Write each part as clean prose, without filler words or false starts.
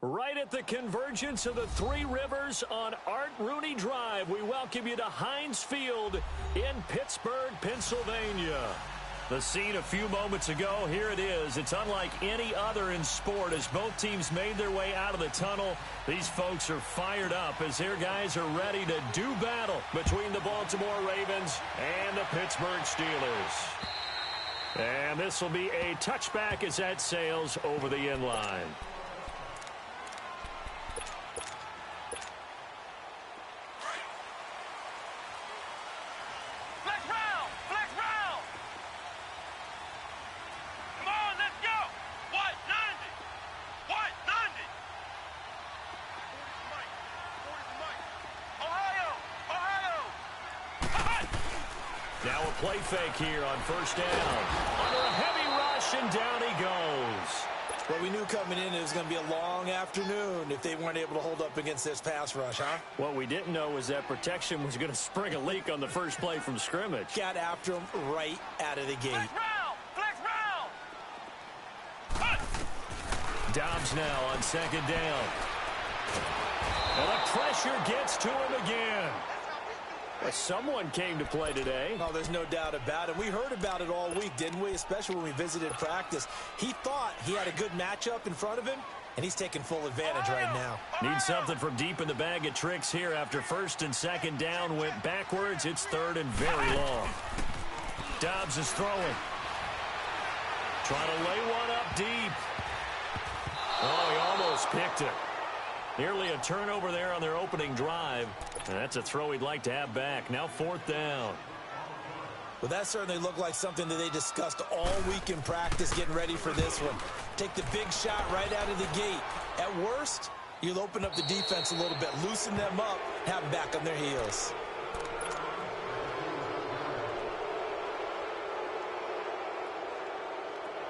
Right at the convergence of the Three Rivers on Art Rooney Drive, we welcome you to Heinz Field in Pittsburgh, Pennsylvania. The scene a few moments ago, here it is. It's unlike any other in sport as both teams made their way out of the tunnel. These folks are fired up as their guys are ready to do battle between the Baltimore Ravens and the Pittsburgh Steelers. And this will be a touchback as that sails over the end line. Now a play fake here on first down. Under a heavy rush, and down he goes. Well, we knew coming in it was going to be a long afternoon if they weren't able to hold up against this pass rush, huh? What we didn't know was that protection was going to spring a leak on the first play from scrimmage. Got after him right out of the gate. Flex round! Dobbs now on second down. And the pressure gets to him again. Well, someone came to play today. Oh, there's no doubt about it. We heard about it all week, didn't we? Especially when we visited practice. He thought he had a good matchup in front of him, and he's taking full advantage right now. Need something from deep in the bag of tricks here after first and second down went backwards. It's third and very long. Dobbs is throwing. Trying to lay one up deep. Oh, he almost picked it. Nearly a turnover there on their opening drive. And that's a throw he'd like to have back. Now fourth down. Well, that certainly looked like something that they discussed all week in practice getting ready for this one. Take the big shot right out of the gate. At worst, you'll open up the defense a little bit, loosen them up, have them back on their heels.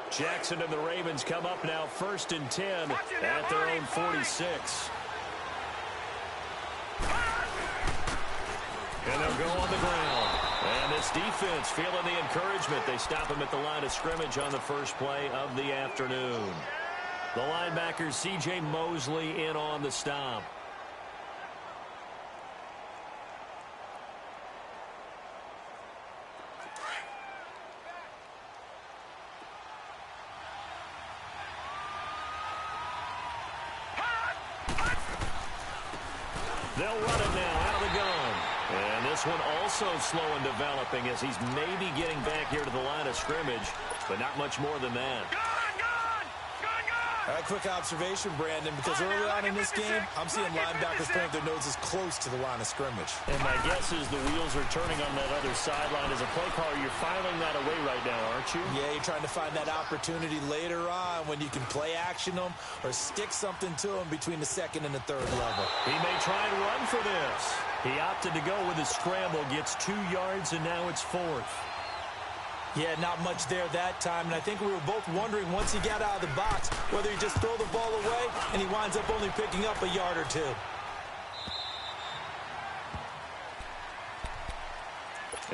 Jackson and the Ravens come up now first and 10 at their own 46. And they'll go on the ground. And this defense feeling the encouragement. They stop him at the line of scrimmage on the first play of the afternoon. The linebacker C.J. Mosley in on the stop. They'll run it now out of the gun. And this one also slow in developing as he's maybe getting back here to the line of scrimmage, but not much more than that. All right, quick observation, Brandon, because early on in this game, I'm seeing linebackers point their noses close to the line of scrimmage. And my guess is the wheels are turning on that other sideline. As a play caller, you're filing that away right now, aren't you? Yeah, you're trying to find that opportunity later on when you can play action them or stick something to them between the second and the third level. He may try and run for this. He opted to go with a scramble, gets 2 yards, and now it's fourth. Yeah, not much there that time, and I think we were both wondering once he got out of the box whether he just throw the ball away and he winds up only picking up a yard or two.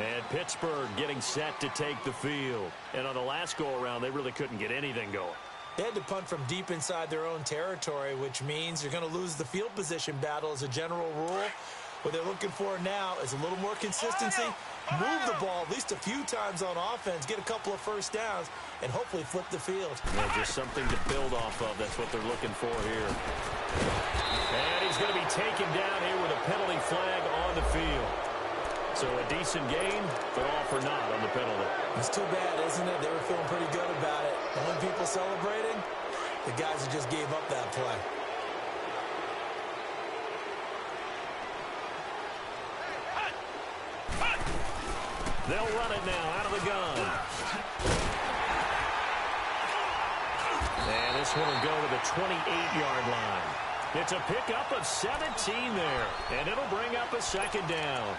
And Pittsburgh getting set to take the field. And on the last go-around, they really couldn't get anything going. They had to punt from deep inside their own territory, which means you're going to lose the field position battle as a general rule. What they're looking for now is a little more consistency, move the ball at least a few times on offense, get a couple of first downs, and hopefully flip the field. Yeah, just something to build off of. That's what they're looking for here. And he's going to be taken down here with a penalty flag on the field. So a decent gain, but all for naught on the penalty. It's too bad, isn't it? They were feeling pretty good about it. And when people celebrating, the guys who just gave up that play. They'll run it now out of the gun. And this one will go to the 28-yard line. It's a pickup of 17 there, and it'll bring up a second down.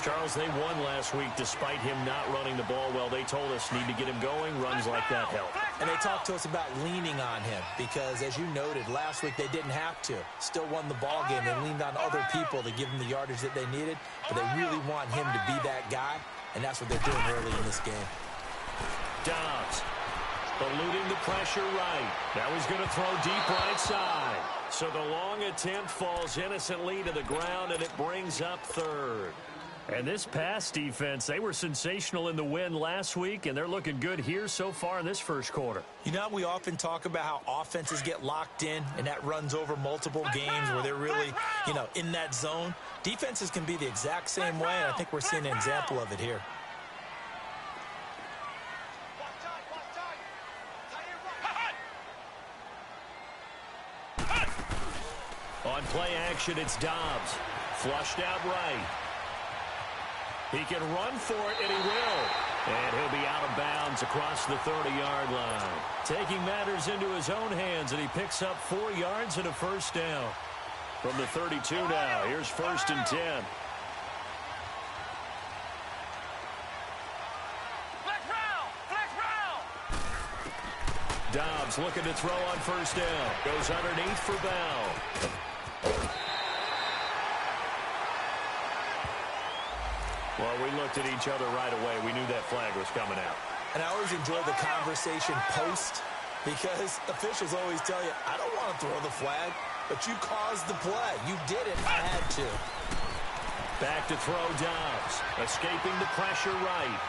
Charles, they won last week despite him not running the ball well. They told us need to get him going. Runs like that help. And they talked to us about leaning on him because, as you noted, last week they didn't have to. Still won the ball game. They leaned on other people to give them the yardage that they needed, but they really want him to be that guy, and that's what they're doing early in this game. Dobbs Eluding the pressure right. Now he's going to throw deep right side. So the long attempt falls innocently to the ground, and it brings up third. And this pass defense, they were sensational in the win last week, and they're looking good here so far in this first quarter. You know, we often talk about how offenses get locked in, and that runs over multiple games where they're really, in that zone. Defenses can be the exact same way, and I think we're seeing an example of it here. On play action, it's Dobbs. Flushed out right. He can run for it, and he will. And he'll be out of bounds across the 30-yard line. Taking matters into his own hands, and he picks up 4 yards and a first down. From the 32 now, here's 1st and 10. Flex round. Dobbs looking to throw on first down. Goes underneath for Bell. Well, we looked at each other right away. We knew that flag was coming out. And I always enjoy the conversation post because officials always tell you, I don't want to throw the flag, but you caused the play. You did it. I had to. Back to throw Dobbs. Escaping the pressure right.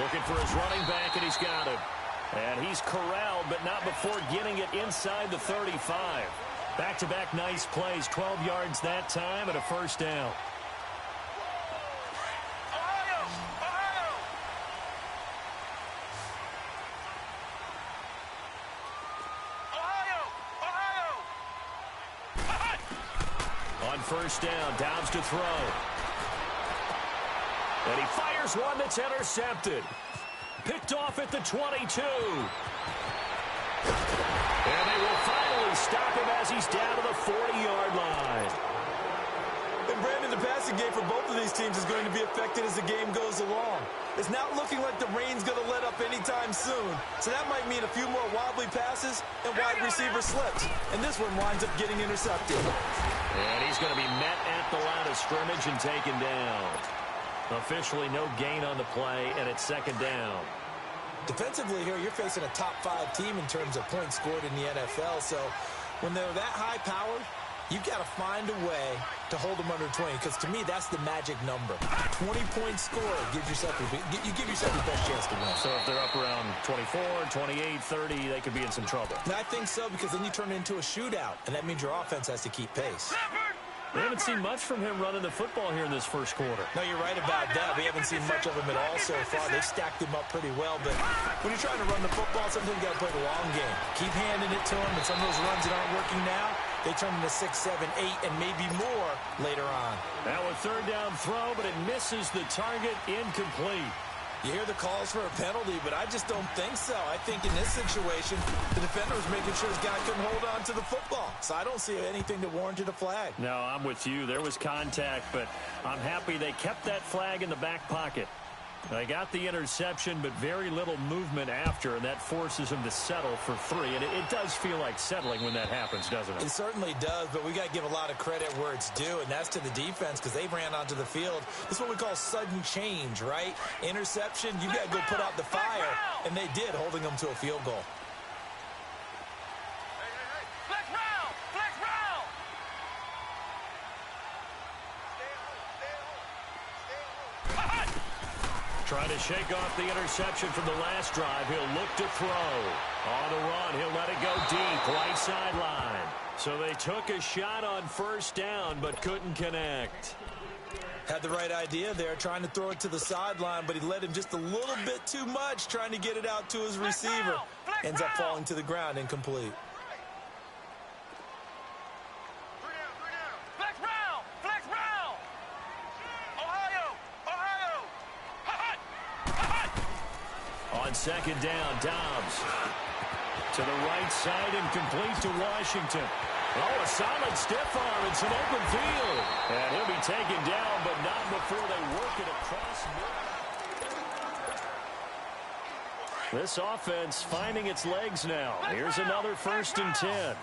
Looking for his running back, and he's got him. And he's corralled, but not before getting it inside the 35. Back-to-back nice plays. 12 yards that time and a first down. First down, Dobbs to throw. And he fires one that's intercepted. Picked off at the 22. And they will finally stop him as he's down to the 40-yard line. And Brandon, the passing game for both of these teams is going to be affected as the game goes along. It's not looking like the rain's going to let up anytime soon. So that might mean a few more wobbly passes and wide receiver slips. And this one winds up getting intercepted. And he's going to be met at the line of scrimmage and taken down. Officially no gain on the play, and it's second down. Defensively here, you're facing a top-5 team in terms of points scored in the NFL. So when they're that high-powered, you've got to find a way to hold them under 20, because to me, that's the magic number. 20-point score gives yourself you give yourself the best chance to win. So if they're up around 24, 28, 30, they could be in some trouble. And I think so, because then you turn it into a shootout, and that means your offense has to keep pace. We haven't seen much from him running the football here in this first quarter. No, you're right about that. We haven't seen much of him at all so far. They've stacked him up pretty well, but when you're trying to run the football, sometimes you got to play the long game. Keep handing it to him, and some of those runs that aren't working now, they turn into 6, 7, 8, and maybe more later on. Now a third down throw, but it misses the target, incomplete. You hear the calls for a penalty, but I just don't think so. I think in this situation, the defender was making sure his guy couldn't hold on to the football. So I don't see anything that warranted a flag. No, I'm with you. There was contact, but I'm happy they kept that flag in the back pocket. They got the interception, but very little movement after, and that forces him to settle for 3. And it does feel like settling when that happens, doesn't it? It certainly does, but we got to give a lot of credit where it's due, and that's to the defense, because they ran onto the field. This is what we call sudden change, right? Interception, you got to go put out the fire, and they did, holding them to a field goal. Flex round. Trying to shake off the interception from the last drive. He'll look to throw. On the run, he'll let it go deep, right sideline. So they took a shot on first down, but couldn't connect. Had the right idea there, trying to throw it to the sideline, but he let him just a little bit too much, trying to get it out to his receiver. Ends up falling to the ground, incomplete. Flex round. Ohio. On second down, Dobbs to the right side and complete to Washington. Oh, a solid stiff arm and some open field. And he'll be taken down, but not before they work it across. This offense finding its legs now. Here's another 1st and 10.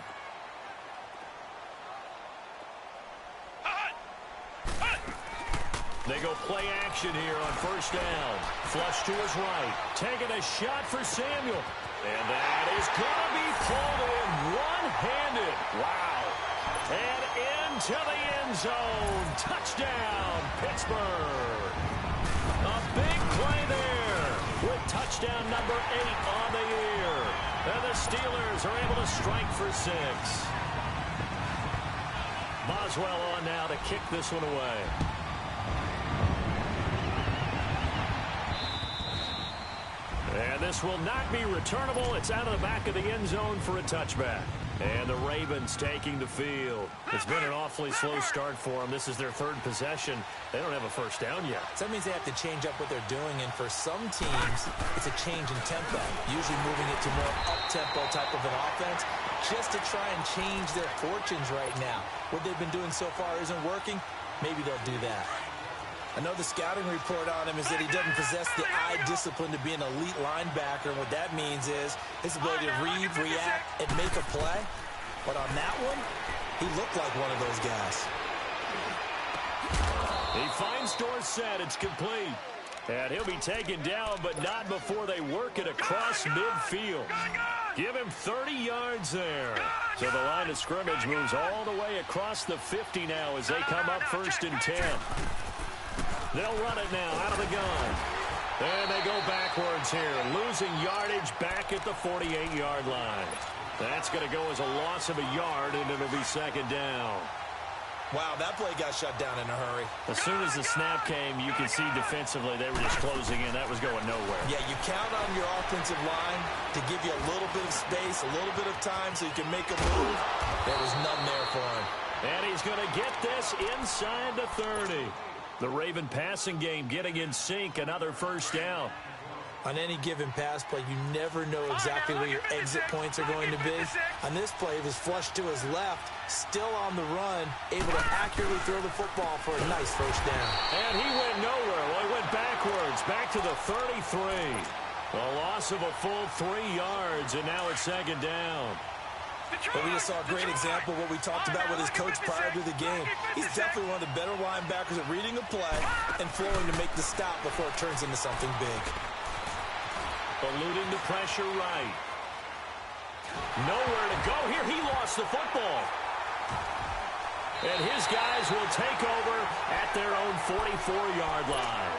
They go play action here on first down. Flush to his right. Taking a shot for Samuel. And that is going to be pulled in one-handed. Wow. And into the end zone. Touchdown, Pittsburgh. A big play there with touchdown number 8 on the year. And the Steelers are able to strike for 6. Boswell on now to kick this one away. And this will not be returnable. It's out of the back of the end zone for a touchback. And the Ravens taking the field. It's been an awfully slow start for them. This is their 3rd possession. They don't have a first down yet. So that means they have to change up what they're doing. And for some teams, it's a change in tempo. Usually moving it to more up-tempo type of an offense just to try and change their fortunes right now. What they've been doing so far isn't working. Maybe they'll do that. I know the scouting report on him is that he doesn't possess the eye discipline to be an elite linebacker. And what that means is his ability to read, react, and make a play. But on that one, he looked like one of those guys. He finds Dorsett. It's complete. And he'll be taken down, but not before they work it across midfield. Give him 30 yards there. So the line of scrimmage moves all the way across the 50 now as they come up 1st and 10. They'll run it now out of the gun. And they go backwards here, losing yardage back at the 48-yard line. That's going to go as a loss of a yard, and it'll be 2nd down. Wow, that play got shut down in a hurry. As soon as the snap came, you can see defensively they were just closing in. That was going nowhere. Yeah, you count on your offensive line to give you a little bit of space, a little bit of time so you can make a move. There was none there for him. And he's going to get this inside the 30. The Raven passing game getting in sync, another 1st down. On any given pass play, you never know exactly where your exit points are going to be. On this play, it was flushed to his left, still on the run, able to accurately throw the football for a nice 1st down. And he went nowhere. Well, he went backwards, back to the 33. A loss of a full 3 yards, and now it's 2nd down. But we just saw a great example of what we talked about with his coach prior to the game. He's definitely one of the better linebackers at reading a play and flowing to make the stop before it turns into something big. Eluding the pressure right. Nowhere to go here. He lost the football. And his guys will take over at their own 44-yard line.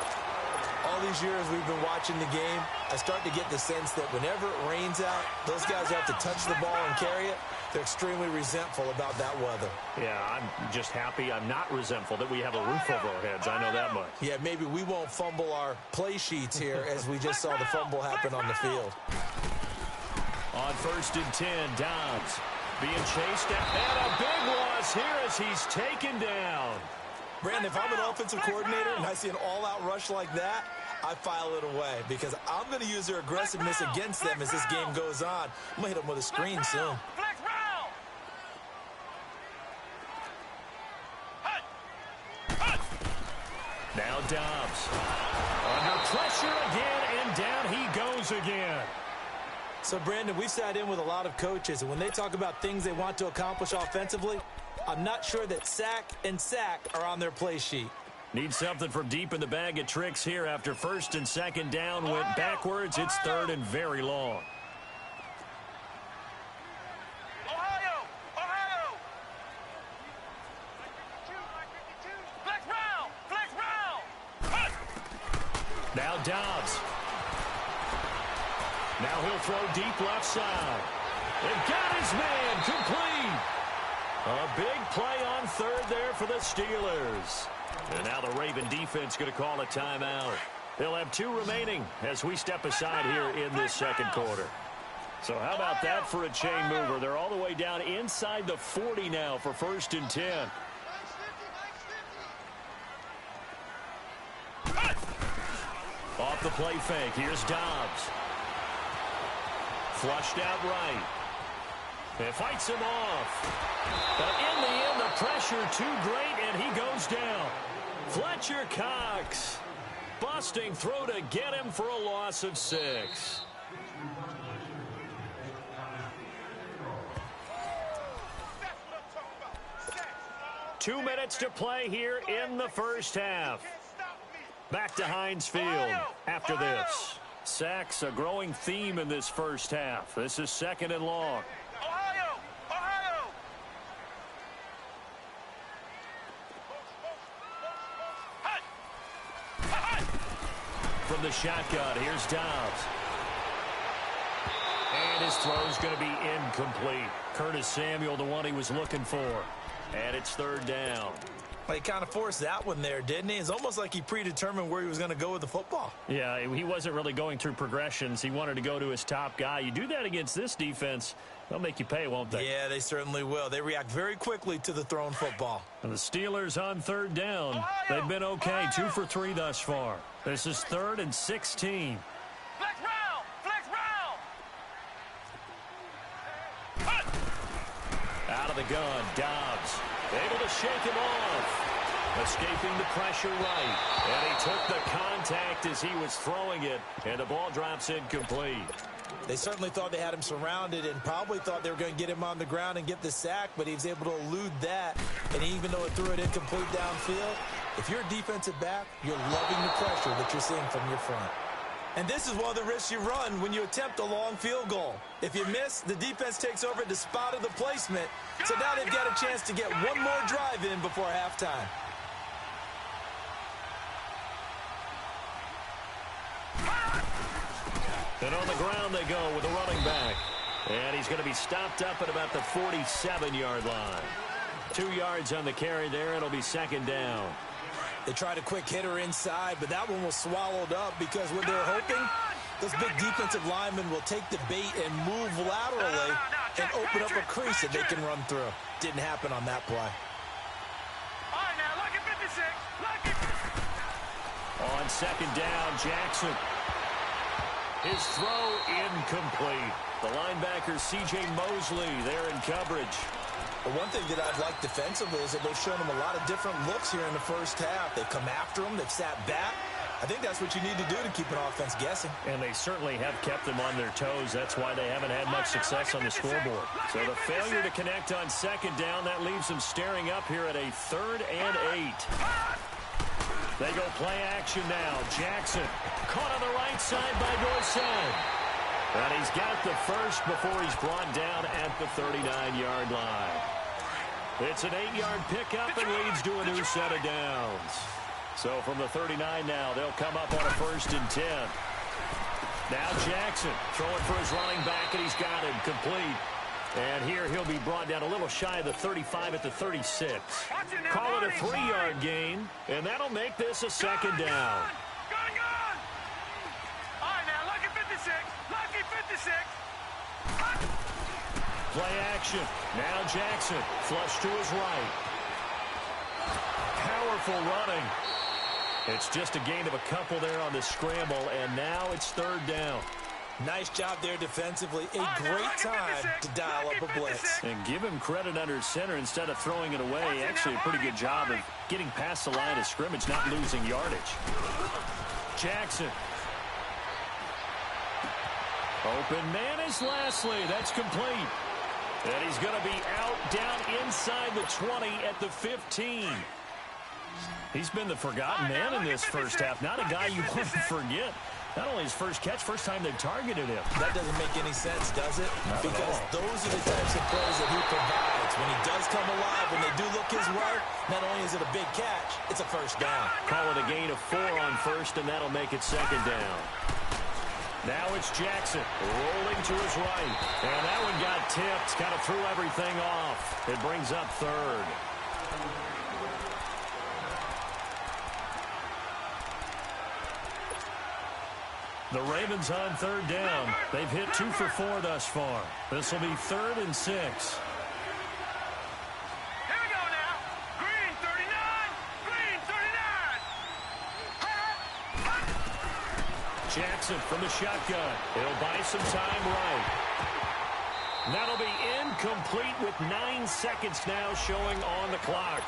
All these years we've been watching the game, I start to get the sense that whenever it rains out, those guys have to touch the ball and carry it. They're extremely resentful about that weather. Yeah, I'm just happy I'm not resentful that we have a roof over our heads. I know that much. Yeah, maybe we won't fumble our play sheets here as we just saw the fumble happen on the field. On 1st and 10, Dobbs being chased and a big loss here as he's taken down. Brandon, if I'm an offensive coordinator and I see an all-out rush like that, I file it away because I'm going to use their aggressiveness against them as this game goes on. I'm going to hit them with a screen soon. Flex round. Now Dobbs under pressure again, and down he goes again. So, Brandon, we've sat in with a lot of coaches, and when they talk about things they want to accomplish offensively, I'm not sure that sack and sack are on their play sheet. Need something from deep in the bag of tricks here after 1st and 2nd down. Went backwards. It's 3rd and very long. Ohio. Flex round. Now Dobbs. Now he'll throw deep left side. And got his man complete. A big play on 3rd there for the Steelers. And now the Raven defense going to call a timeout. They'll have 2 remaining as we step aside here in this 2nd quarter. So how about that for a chain mover? They're all the way down inside the 40 now for 1st and 10. Off the play fake. Here's Dobbs. Flushed out right. And fights him off. But in the end, the pressure too great, and he goes down. Fletcher Cox busting through to get him for a loss of 6. Two minutes to play here in the 1st half. Back to Heinz Field after this. Sacks a growing theme in this first half. This is 2nd and long. Ohio! Ohio! Hut! Hut! From the shotgun, here's Dobbs. And his throw's going to be incomplete. Curtis Samuel, the one he was looking for. And it's 3rd down. Well, he kind of forced that one there, didn't he? It's almost like he predetermined where he was going to go with the football. Yeah, he wasn't really going through progressions. He wanted to go to his top guy. You do that against this defense, they'll make you pay, won't they? Yeah, they certainly will. They react very quickly to the thrown football. And the Steelers on 3rd down. They've been okay, 2 for 3 thus far. This is 3rd and 16. Flex round! Flex round! Hut! Out of the gun, Dobbs. Able to shake him off. Escaping the pressure right. And he took the contact as he was throwing it. And the ball drops incomplete. They certainly thought they had him surrounded and probably thought they were going to get him on the ground and get the sack, but he was able to elude that. And even though it threw it incomplete downfield, if you're a defensive back, you're loving the pressure that you're seeing from your front. And this is one of the risks you run when you attempt a long field goal. If you miss, the defense takes over at the spot of the placement. So now they've got a chance to get one more drive in before halftime. And on the ground they go with the running back. And he's going to be stopped up at about the 47-yard line. 2 yards on the carry there. It'll be 2nd down. They tried a quick hitter inside, but that one was swallowed up because what they're hoping, those big defensive linemen will take the bait and move laterally and open up a crease that they can run through. Didn't happen on that play. All right, now, lucky 56. Lucky. On 2nd down, Jackson. His throw incomplete. The linebacker, C.J. Mosley, there in coverage. But one thing that I've liked defensively is that they've shown him a lot of different looks here in the first half. They've come after him. They've sat back. I think that's what you need to do to keep an offense guessing. And they certainly have kept them on their toes. That's why they haven't had much success on the scoreboard. So the failure to connect on 2nd down, that leaves them staring up here at a 3rd and 8. They go play action now. Jackson caught on the right side by Dorsett. And he's got the first before he's brought down at the 39-yard line. It's an 8-yard pickup and leads to a new set of downs. So from the 39 now, they'll come up on a 1st and 10. Now Jackson throwing for his running back, and he's got him complete. And here he'll be brought down a little shy of the 35 at the 36. Call it a 3-yard gain, and that'll make this a 2nd down. Gun! All right, now, lucky 56. Lucky 56. Play action. Now Jackson flush to his right. Powerful running. It's just a gain of a couple there on the scramble, and now it's 3rd down. Nice job there defensively. A great time to dial up a blitz. And give him credit under center instead of throwing it away. Actually, a pretty good job of getting past the line of scrimmage, not losing yardage. Jackson. Open man is Lashley. That's complete. And he's going to be out down inside the 20 at the 15. He's been the forgotten man in this first half. Not a guy you want to forget. Not only his first catch, first time they've targeted him. That doesn't make any sense, does it? Because those are the types of plays that he provides. When he does come alive, when they do look his way, not only is it a big catch, it's a 1st down. Call it a gain of 4 on 1st, and that'll make it 2nd down. Now it's Jackson rolling to his right. And that one got tipped, kind of threw everything off. It brings up 3rd. The Ravens on 3rd down. They've hit 2 for 4 thus far. This will be 3rd and 6. Here we go now. Green 39. Green 39. Jackson from the shotgun. He'll buy some time right. That'll be incomplete with 9 seconds now showing on the clock.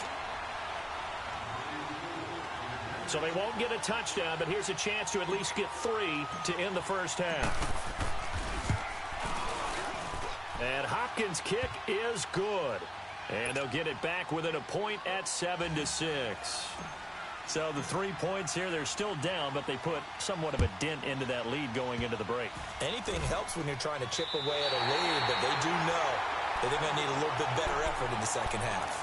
So they won't get a touchdown, but here's a chance to at least get 3 to end the first half. And Hopkins' kick is good. And they'll get it back within a point at 7-6. So the 3 points here, they're still down, but they put somewhat of a dent into that lead going into the break. Anything helps when you're trying to chip away at a lead, but they do know that they're going to need a little bit better effort in the second half.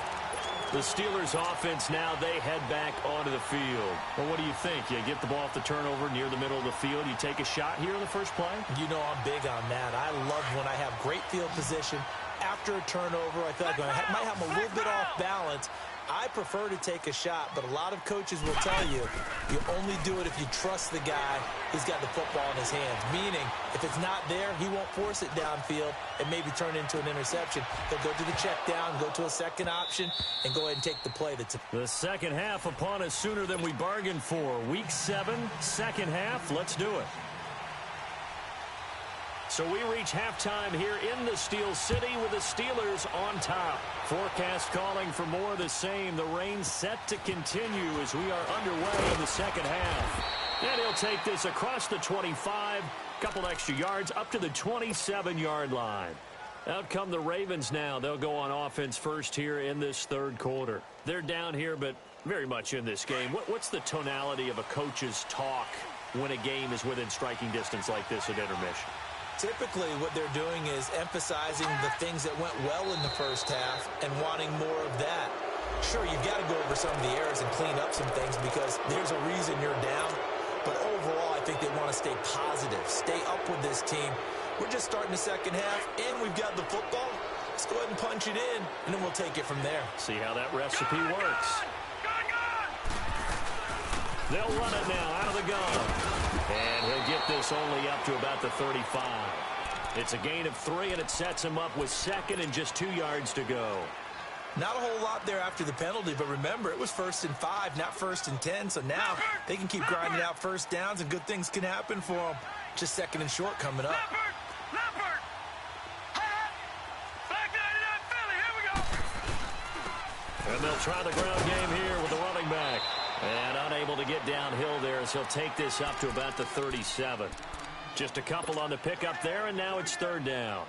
The Steelers offense now, they head back onto the field. Well, what do you think? You get the ball off the turnover near the middle of the field. You take a shot here in the first play? You know I'm big on that. I love when I have great field position. After a turnover, I feel like I might have a little bit off balance. I prefer to take a shot, but a lot of coaches will tell you, you only do it if you trust the guy who's got the football in his hands. Meaning, if it's not there, he won't force it downfield and maybe turn it into an interception. He'll go to the check down, go to a second option, and go ahead and take the play. The second half upon us sooner than we bargained for. Week 7, second half. Let's do it. So we reach halftime here in the Steel City with the Steelers on top. Forecast calling for more of the same. The rain set to continue as we are underway in the second half. And he'll take this across the 25, couple extra yards up to the 27-yard line. Out come the Ravens now. They'll go on offense first here in this third quarter. They're down here, but very much in this game. What's the tonality of a coach's talk when a game is within striking distance like this at intermission? Typically, what they're doing is emphasizing the things that went well in the first half and wanting more of that. Sure, you've got to go over some of the errors and clean up some things because there's a reason you're down. But overall, I think they want to stay positive, stay up with this team. We're just starting the second half, and we've got the football. Let's go ahead and punch it in, and then we'll take it from there. See how that recipe works. They'll run it now out of the gun. And he'll get this only up to about the 35. It's a gain of 3, and it sets him up with second and just 2 yards to go. Not a whole lot there after the penalty, but remember, it was 1st and 5, not 1st and 10. So now they can keep grinding out first downs, and good things can happen for them. Just 2nd and short coming up. Leopard! Back 99 Philly, here we go! And they'll try the ground game here with the running back. And unable to get downhill there as he'll take this up to about the 37. Just a couple on the pickup there, and now it's 3rd down.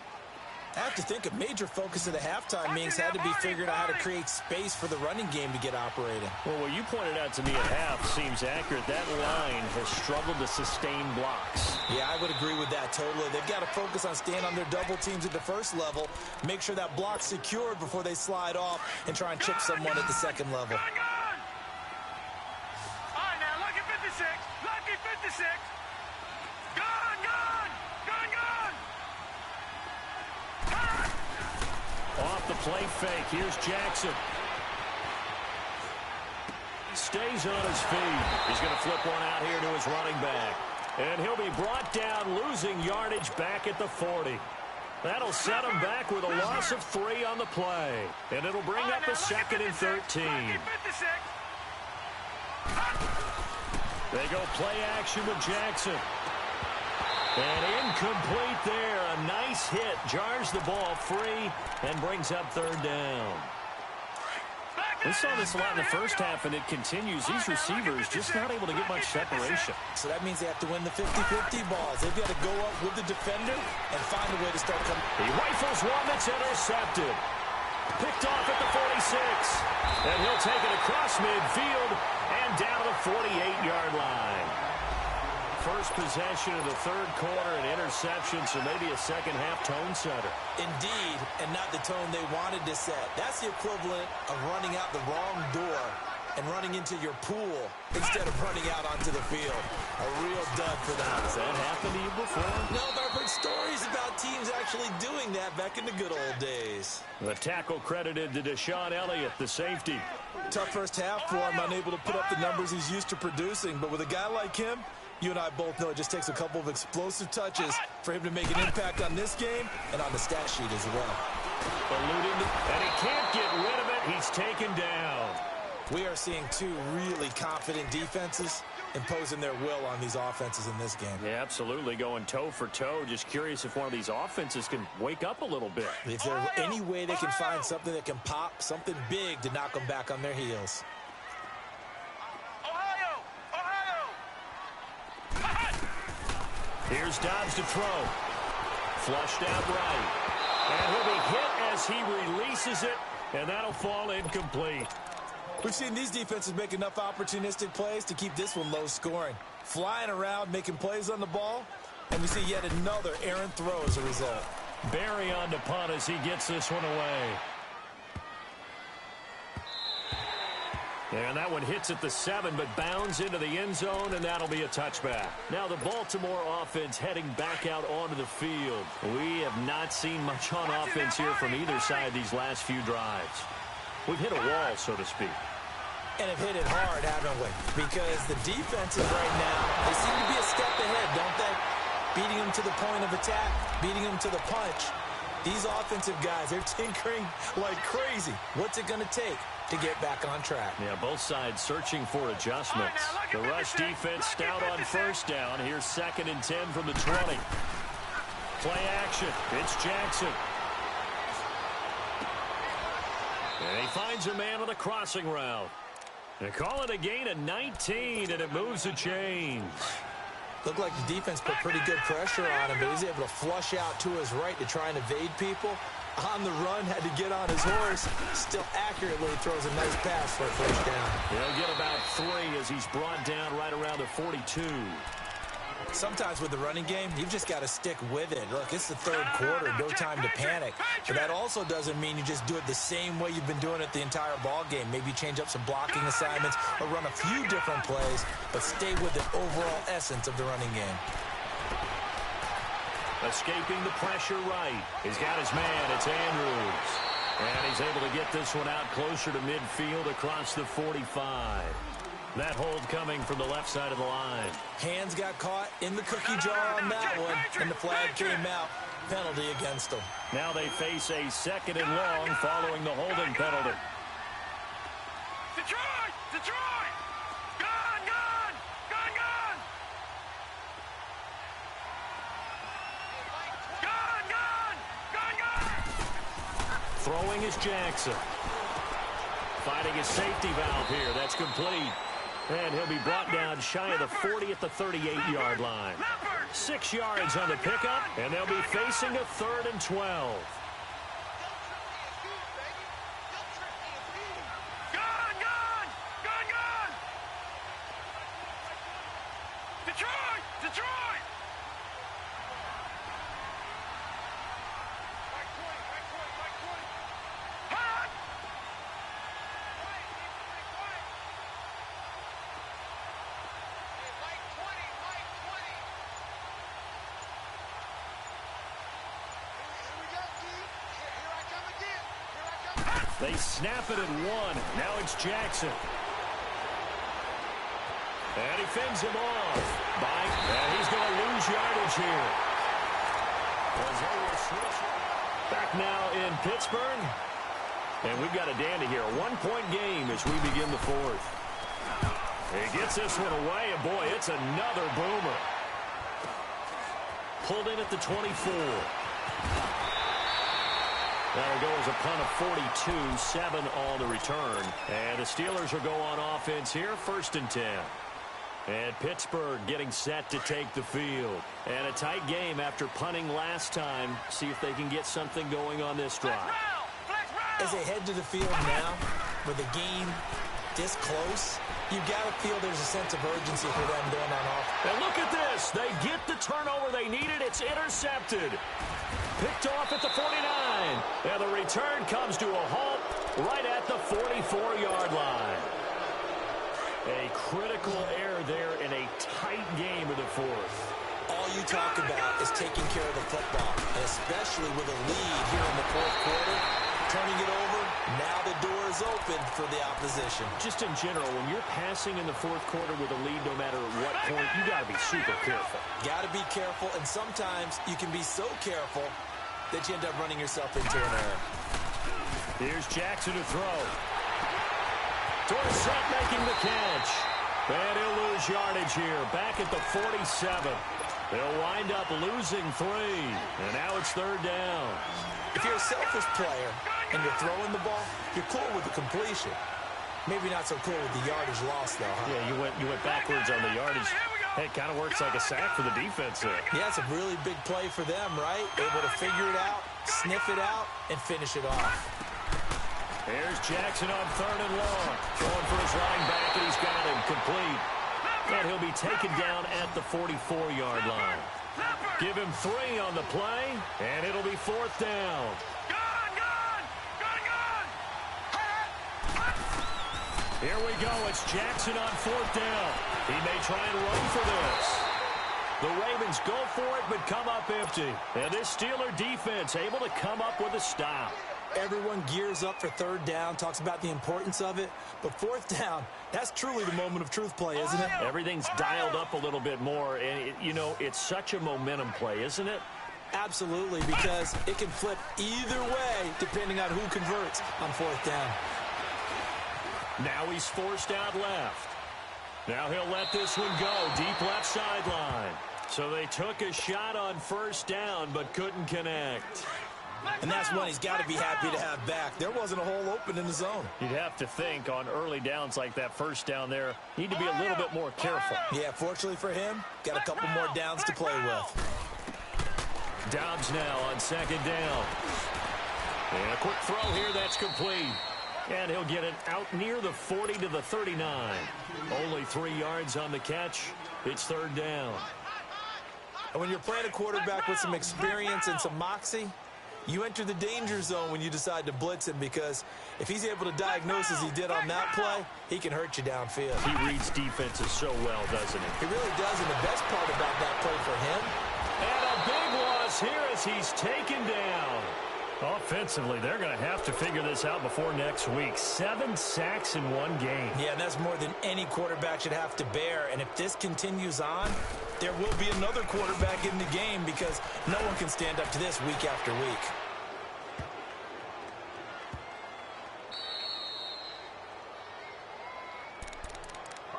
I have to think a major focus of the halftime meetings had to be figuring out how to create space for the running game to get operating. Well, what you pointed out to me at half seems accurate. That line has struggled to sustain blocks. Yeah, I would agree with that totally. They've got to focus on staying on their double teams at the first level, make sure that block's secured before they slide off and try and chip someone at the second level. Lucky 56. Gone, gone, gone, gone. Off the play fake. Here's Jackson. Stays on his feet. He's going to flip one out here to his running back. And he'll be brought down, losing yardage back at the 40. That'll set him back with a loss of 3 on the play. And it'll bring up a 2nd and 13. They go play action with Jackson. And incomplete there. A nice hit. Jars the ball free and brings up 3rd down. We saw this a lot in the first half, and it continues. These receivers just not able to get much separation. So that means they have to win the 50-50 balls. They've got to go up with the defender and find a way to start coming. He rifles one that's intercepted. Picked off at the 46. And he'll take it across midfield and down to the 48-yard line. First possession of the third quarter, an interception, so maybe a second-half tone setter. Indeed, and not the tone they wanted to set. That's the equivalent of running out the wrong door and running into your pool instead of running out onto the field. A real dud for them. Has that happened to you before? No, but I've heard stories about teams actually doing that back in the good old days. The tackle credited to Deshaun Elliott, the safety. Tough first half for him, unable to put up the numbers he's used to producing. But with a guy like him, you and I both know it just takes a couple of explosive touches for him to make an impact on this game and on the stat sheet as well. Eluded, and he can't get rid of it. He's taken down. We are seeing two really confident defenses imposing their will on these offenses in this game. Yeah, absolutely, going toe for toe. Just curious if one of these offenses can wake up a little bit. If there's any way they can find something that can pop, something big to knock them back on their heels. Here's Dobbs to throw. Flushed out right. And he'll be hit as he releases it, and that'll fall incomplete. We've seen these defenses make enough opportunistic plays to keep this one low scoring. Flying around, making plays on the ball, and we see yet another errant throw as a result. Barry on to punt as he gets this one away. And that one hits at the 7, but bounds into the end zone, and that'll be a touchback. Now the Baltimore offense heading back out onto the field. We have not seen much on offense here from either side these last few drives. We've hit a wall, so to speak. And have hit it hard, haven't we? Because the defenses right now, they seem to be a step ahead, don't they? Beating them to the point of attack, beating them to the punch. These offensive guys, they're tinkering like crazy. What's it going to take to get back on track? Yeah, both sides searching for adjustments. The rush defense stout on first down. Here's 2nd and 10 from the 20. Play action. It's Jackson. And he finds a man on the crossing route. They call it a gain of 19, and it moves the chains. Looked like the defense put pretty good pressure on him, but he's able to flush out to his right to try and evade people. On the run, had to get on his horse. Still accurately throws a nice pass for a first down. He'll get about 3 as he's brought down right around the 42. Sometimes with the running game, you've just got to stick with it. Look, it's the third quarter, no time to panic. But that also doesn't mean you just do it the same way you've been doing it the entire ball game. Maybe change up some blocking assignments or run a few different plays, but stay with the overall essence of the running game. Escaping the pressure right. He's got his man. It's Andrews. And he's able to get this one out closer to midfield across the 45. That hold coming from the left side of the line. Hands got caught in the cookie jar on that one, and the flag came out. Penalty against them. Now they face a 2nd and long following the holding penalty. Detroit! Detroit! Gone! Gone! Gone! Gone! Gone! Gone! Gone! Gone! Throwing is Jackson. Fighting his safety valve here. That's complete. And he'll be brought down shy of the 40 at the 38-yard line. 6 yards on the pickup, and they'll be facing a 3rd and 12. Gone! Gone! Gone! Gone! Detroit! Detroit! Hot! They snap it at 1. Now it's Jackson. And he fends him off. And he's going to lose yardage here. Back now in Pittsburgh. And we've got a dandy here. A 1-point game as we begin the 4th. He gets this one away, and boy, it's another boomer. Pulled in at the 24. That'll go as a punt of 42, 7 on the return. And the Steelers will go on offense here, 1st and 10. And Pittsburgh getting set to take the field. And a tight game after punting last time. See if they can get something going on this drive. As they head to the field now, with the game this close, you've got to feel there's a sense of urgency for them going on offense. And look at this. They get the turnover they needed. It's intercepted. Picked off at the 49. And the return comes to a halt right at the 44-yard line. A critical error there in a tight game of the 4th. All you talk about is taking care of the football, and especially with a lead here in the 4th quarter. Turning it over, now the door is open for the opposition. Just in general, when you're passing in the 4th quarter with a lead, no matter what point, you got to be super careful. Got to be careful, and sometimes you can be so careful that you end up running yourself into an error. Here's Jackson to throw. Dorsett making the catch. And he'll lose yardage here, back at the 47. They'll wind up losing 3. And now it's 3rd down. If you're a selfish player and you're throwing the ball, you're cool with the completion. Maybe not so cool with the yardage loss, though, huh? Yeah, you went backwards on the yardage. Hey, it kind of works like a sack for the defense there. Yeah, it's a really big play for them, right? Able to figure it out, sniff it out, and finish it off. Here's Jackson on 3rd and long. Throwing for his running back, and he's got him complete. And he'll be taken down at the 44-yard line. Give him 3 on the play, and it'll be 4th down. Here we go. It's Jackson on 4th down. He may try and run for this. The Ravens go for it, but come up empty. And this Steeler defense able to come up with a stop. Everyone gears up for 3rd down, talks about the importance of it. But 4th down, that's truly the moment of truth play, isn't it? Everything's dialed up a little bit more. And, it's such a momentum play, isn't it? Absolutely, because it can flip either way depending on who converts on 4th down. Now he's forced out left. Now he'll let this one go. Deep left sideline. So they took a shot on 1st down, but couldn't connect. And that's one he's got to be happy to have back. There wasn't a hole open in the zone. You'd have to think on early downs like that 1st down there, need to be a little bit more careful. Yeah, fortunately for him, got a couple more downs to play with. Dobbs now on 2nd down. And a quick throw here, that's complete. And he'll get it out near the 40 to the 39. Only 3 yards on the catch. It's 3rd down. And when you're playing a quarterback with some experience and some moxie, you enter the danger zone when you decide to blitz him, because if he's able to diagnose as he did on that play, he can hurt you downfield. He reads defenses so well, doesn't he? He really does, and the best part about that play for him. And a big loss here as he's taken down. Offensively, they're going to have to figure this out before next week. 7 sacks in 1 game. Yeah, and that's more than any quarterback should have to bear. And if this continues on, there will be another quarterback in the game, because no one can stand up to this week after week.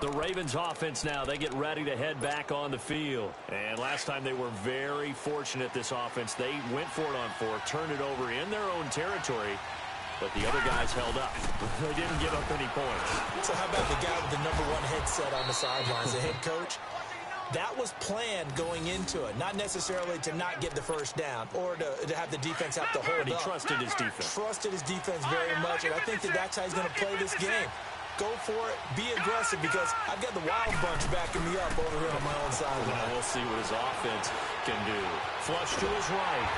The Ravens offense now, they get ready to head back on the field. And last time they were very fortunate, this offense. They went for it on 4, turned it over in their own territory, but the other guys held up. They didn't give up any points. So how about the guy with the #1 headset on the sidelines, the head coach? That was planned going into it, not necessarily to not get the 1st down or to have the defense have to hold But he up. trusted his defense. Trusted his defense very much, and I think that's how he's going to play this game. Go for it, be aggressive, because I've got the wild bunch backing me up over here on my own sideline. Now we'll see what his offense can do. Flush to his right.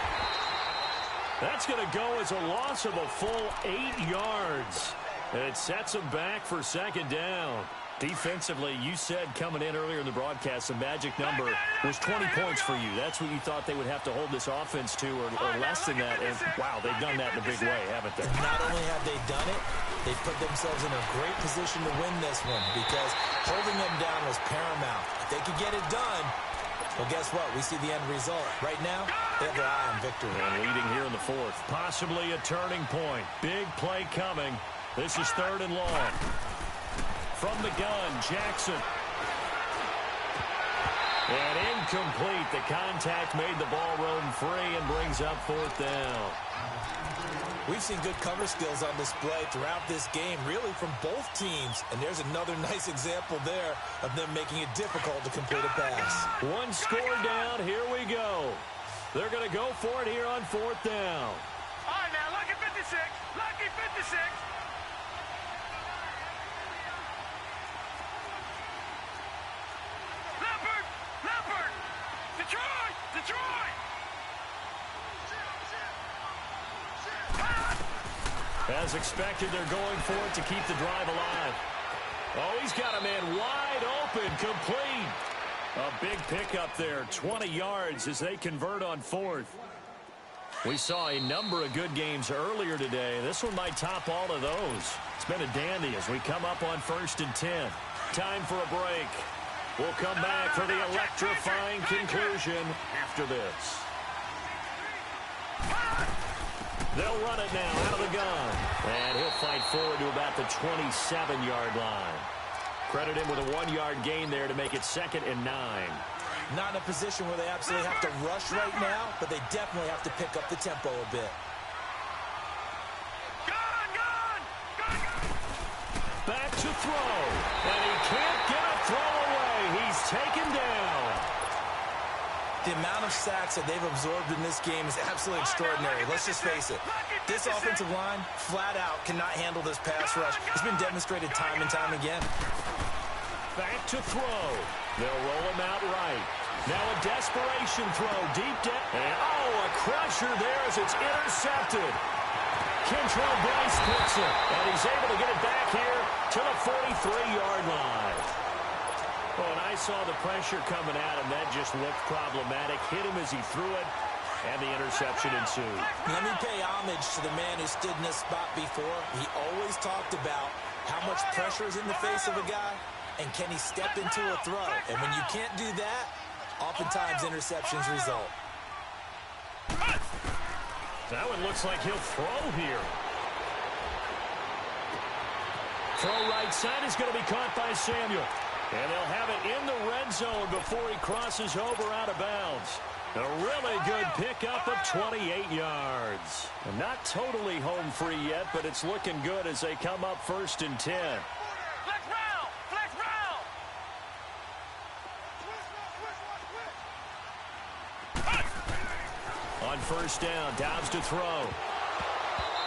That's going to go as a loss of a full 8 yards. And it sets him back for 2nd down. Defensively, you said coming in earlier in the broadcast, the magic number was 20 points for you. That's what you thought they would have to hold this offense to, or less than that. And, wow, they've done that in a big way, haven't they? And not only have they done it, they've put themselves in a great position to win this one, because holding them down was paramount. If they could get it done, well, guess what? We see the end result. Right now, they have their eye on victory. And leading here in the 4th. Possibly a turning point. Big play coming. This is 3rd and long. From the gun, Jackson. And incomplete. The contact made the ball roam free and brings up 4th down. We've seen good cover skills on display throughout this game, really from both teams. And there's another nice example there of them making it difficult to complete a pass. 1 score down. Here we go. They're going to go for it here on 4th down. All right, now, lucky 56. Lucky 56. Leopard. Detroit. As expected, they're going for it to keep the drive alive. Oh, he's got a man wide open, complete. A big pickup there, 20 yards as they convert on 4th. We saw a number of good games earlier today. This one might top all of those. It's been a dandy as we come up on 1st and 10. Time for a break. We'll come back for the electrifying conclusion after this. They'll run it now out of the gun. And he'll fight forward to about the 27-yard line. Credit him with a 1-yard gain there to make it 2nd and 9. Not in a position where they absolutely have to rush right now, but they definitely have to pick up the tempo a bit. Back to throw. And he can't get a throw away. He's taken down. The amount of sacks that they've absorbed in this game is absolutely extraordinary. Let's just face it. This offensive line, flat out, cannot handle this pass rush. It's been demonstrated time and time again. Back to throw. They'll roll him out right. Now a desperation throw deep down. And, a crusher there as it's intercepted. Kentrell Brice picks it, and he's able to get it back here to the 43-yard line. Well, and I saw the pressure coming at him. That just looked problematic. Hit him as he threw it, and the interception ensued. Let me pay homage to the man who stood in this spot before. He always talked about how much pressure is in the face of a guy, and can he step into a throw. And when you can't do that, oftentimes interceptions result. That one looks like he'll throw here. Throw right side is going to be caught by Samuel. And they'll have it in the red zone before he crosses over out of bounds. A really good pickup of 28 yards. And not totally home free yet, but it's looking good as they come up 1st and 10. Flex round! Flex round! On 1st down, Dobbs to throw.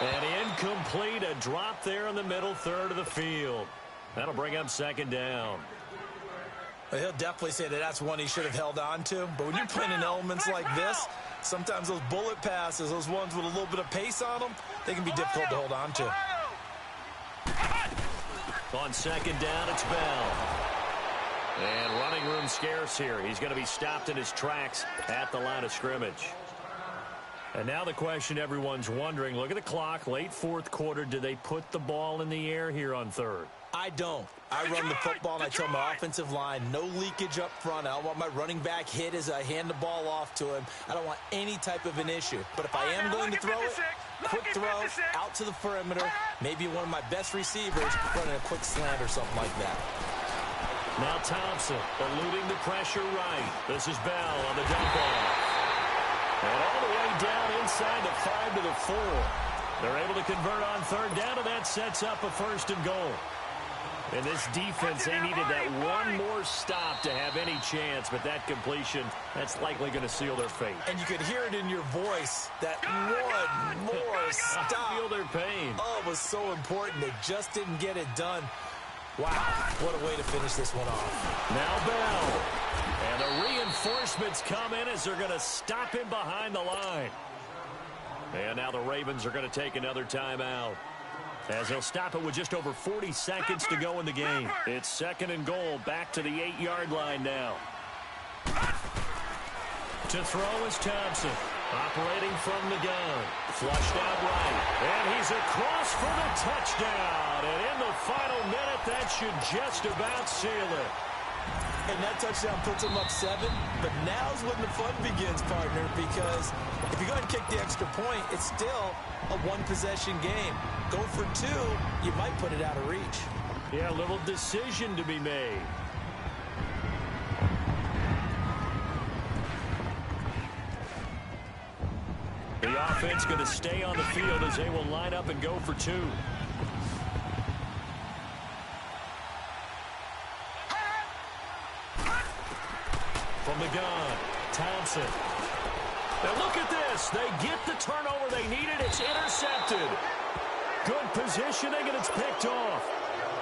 And incomplete, a drop there in the middle third of the field. That'll bring up 2nd down. He'll definitely say that that's one he should have held on to. But when you're playing in elements like this, sometimes those bullet passes, those ones with a little bit of pace on them, they can be difficult to hold on to. On 2nd down, it's Bell. And running room scarce here. He's going to be stopped in his tracks at the line of scrimmage. And now the question everyone's wondering, look at the clock, late 4th quarter. Do they put the ball in the air here on 3rd? I don't. I run the football, and I tell my offensive line, no leakage up front. I don't want my running back hit as I hand the ball off to him. I don't want any type of an issue. But if I am going to throw it, quick throw, out to the perimeter, maybe one of my best receivers running a quick slant or something like that. Now Thompson eluding the pressure right. This is Bell on the dump off. And all the way down inside the 5 to the 4. They're able to convert on 3rd down, and that sets up a 1st and goal. And this defense, they needed that one more stop to have any chance, but that completion, that's likely going to seal their fate. And you could hear it in your voice, that one more stop. I feel their pain. Oh, it was so important. They just didn't get it done. Wow, what a way to finish this one off. Now Bell. And the reinforcements come in as they're going to stop him behind the line. And now the Ravens are going to take another timeout, as they'll stop it with just over 40 seconds to go in the game. It's 2nd and goal, back to the 8-yard line now. To throw is Thompson, operating from the gun. Flushed out right, and he's across for the touchdown. And in the final minute, that should just about seal it. And that touchdown puts them up 7, but now's when the fun begins, partner, because if you go ahead and kick the extra point, it's still a one-possession game. Go for 2, you might put it out of reach. Yeah, a little decision to be made. The offense going to stay on the field as they will line up and go for 2. From the gun, Thompson. Now look at this. They get the turnover they needed. It's intercepted. Good positioning, and it's picked off.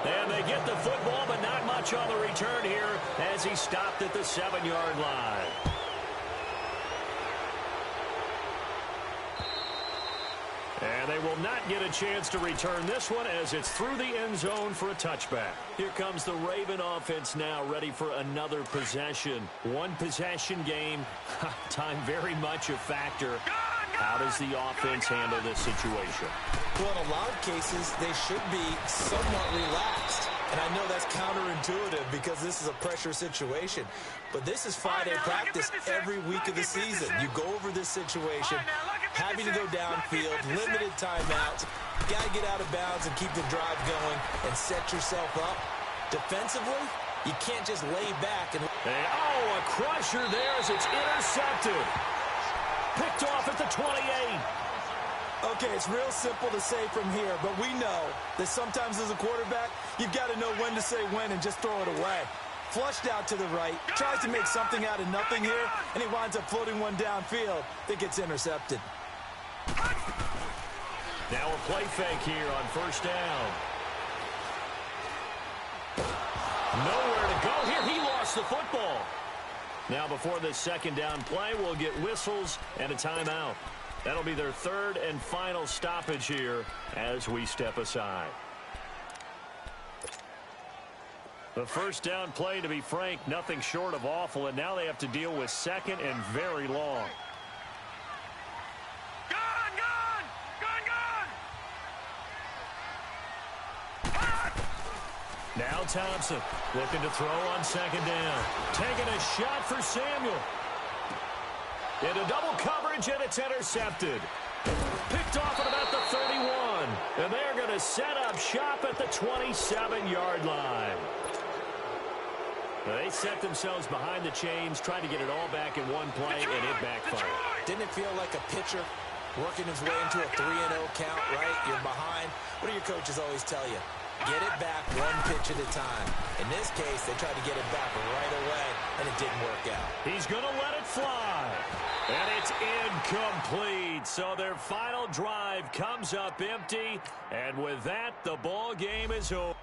And they get the football, but not much on the return here as he stopped at the 7-yard line. And they will not get a chance to return this one as it's through the end zone for a touchback. Here comes the Raven offense now, ready for another possession. One possession game. Time very much a factor. How does the offense handle this situation? Well, in a lot of cases, they should be somewhat relaxed. And I know that's counterintuitive because this is a pressure situation. But this is Friday practice every week of the season. You go over this situation, having to go downfield, limited timeouts. You got to get out of bounds and keep the drive going and set yourself up. Defensively, you can't just lay back. And a crusher there as it's intercepted. Picked off at the 28. Okay, it's real simple to say from here, but we know that sometimes as a quarterback, you've got to know when to say when and just throw it away. Flushed out to the right, tries to make something out of nothing here, and he winds up floating one downfield that gets intercepted. Now a play fake here on first down. Nowhere to go here. He lost the football. Now before this second down play, we'll get whistles and a timeout. That'll be their third and final stoppage here as we step aside. The first down play, to be frank, nothing short of awful, and now they have to deal with second and very long. Gone, gone! Gone, gone! Now Thompson looking to throw on second down. Taking a shot for Samuel. Into double coverage, and it's intercepted. Picked off at about the 31. And they're going to set up shop at the 27-yard line. They set themselves behind the chains, trying to get it all back in one play, and it backfired. Didn't it feel like a pitcher working his way into a 3-0 count, right? You're behind. What do your coaches always tell you? Get it back one pitch at a time. In this case, they tried to get it back right away, and it didn't work out. He's going to let it fly. And it's incomplete. So their final drive comes up empty. And with that, the ball game is over.